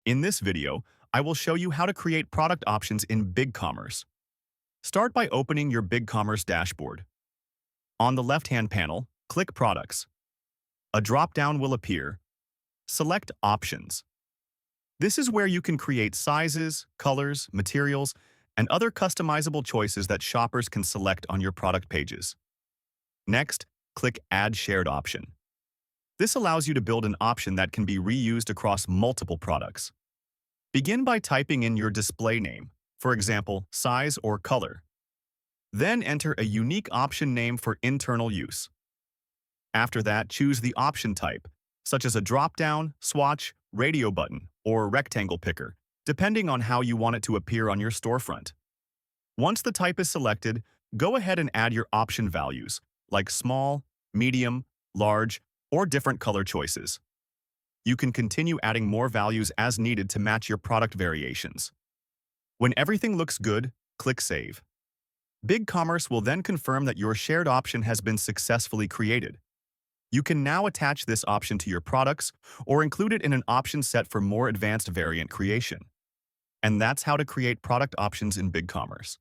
In this video, I will show you how to create product options in BigCommerce. Start by opening your BigCommerce dashboard. On the left-hand panel, click Products. A drop-down will appear. Select Options. This is where you can create sizes, colors, materials, and other customizable choices that shoppers can select on your product pages. Next, click Add Shared Option. This allows you to build an option that can be reused across multiple products. Begin by typing in your display name, for example, size or color. Then enter a unique option name for internal use. After that, choose the option type, such as a drop-down, swatch, radio button, or rectangle picker, depending on how you want it to appear on your storefront. Once the type is selected, go ahead and add your option values, like small, medium, large, or different color choices. You can continue adding more values as needed to match your product variations. When everything looks good, click Save. BigCommerce will then confirm that your shared option has been successfully created. You can now attach this option to your products or include it in an option set for more advanced variant creation. And that's how to create product options in BigCommerce.